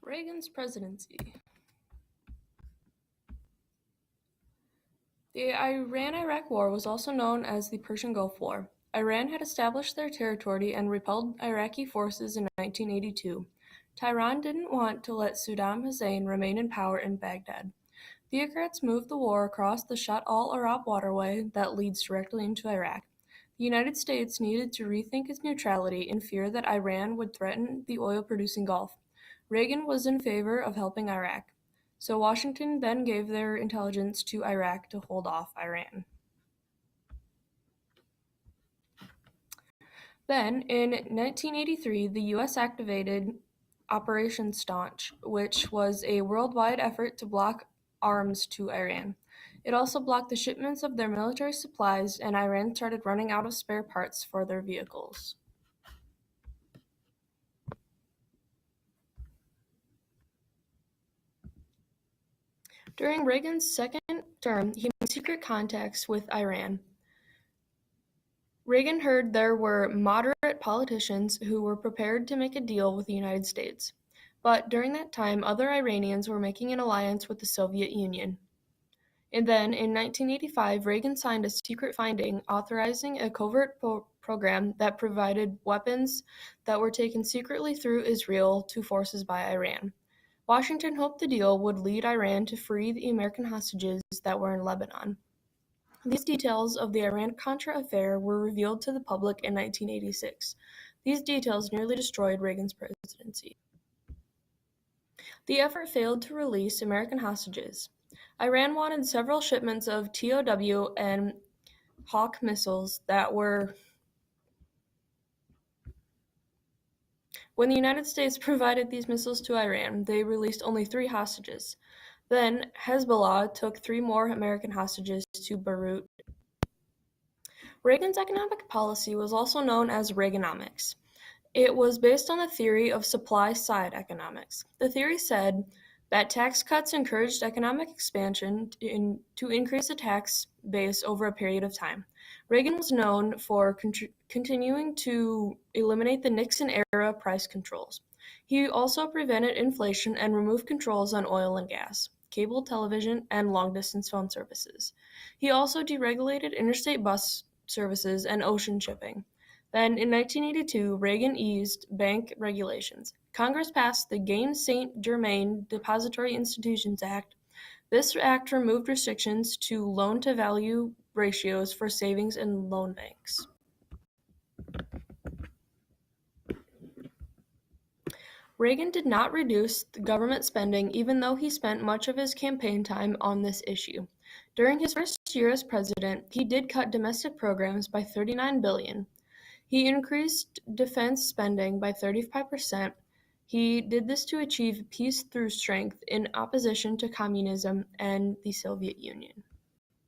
Reagan's presidency. The Iran-Iraq War was also known as the Persian Gulf War. Iran had established their territory and repelled Iraqi forces in 1982. Tehran didn't want to let Saddam Hussein remain in power in Baghdad. Theocrats moved the war across the Shatt al-Arab waterway that leads directly into Iraq. The United States needed to rethink its neutrality in fear that Iran would threaten the oil-producing Gulf. Reagan was in favor of helping Iraq, so Washington then gave their intelligence to Iraq to hold off Iran. Then, in 1983, the U.S. activated Operation Staunch, which was a worldwide effort to block arms to Iran. It also blocked the shipments of their military supplies, and Iran started running out of spare parts for their vehicles. During Reagan's second term, he made secret contacts with Iran. Reagan heard there were moderate politicians who were prepared to make a deal with the United States. But during that time, other Iranians were making an alliance with the Soviet Union. And then, in 1985, Reagan signed a secret finding authorizing a covert program that provided weapons that were taken secretly through Israel to forces by Iran. Washington hoped the deal would lead Iran to free the American hostages that were in Lebanon. These details of the Iran-Contra affair were revealed to the public in 1986. These details nearly destroyed Reagan's presidency. The effort failed to release American hostages. Iran wanted several shipments of TOW and Hawk missiles that were. When the United States provided these missiles to Iran, they released only 3 hostages. Then Hezbollah took 3 more American hostages to Beirut. Reagan's economic policy was also known as Reaganomics. It was based on the theory of supply-side economics. The theory said that tax cuts encouraged economic expansion to increase the tax base over a period of time. Reagan was known for continuing to eliminate the Nixon-era price controls. He also prevented inflation and removed controls on oil and gas, cable television, and long-distance phone services. He also deregulated interstate bus services and ocean shipping. Then, in 1982, Reagan eased bank regulations. Congress passed the Gaines-St. Depository Institutions Act. This act removed restrictions to loan-to-value ratios for savings and loan banks. Reagan did not reduce the government spending, even though he spent much of his campaign time on this issue. During his first year as president, he did cut domestic programs by $39 billion. He increased defense spending by 35%. He did this to achieve peace through strength in opposition to communism and the Soviet Union.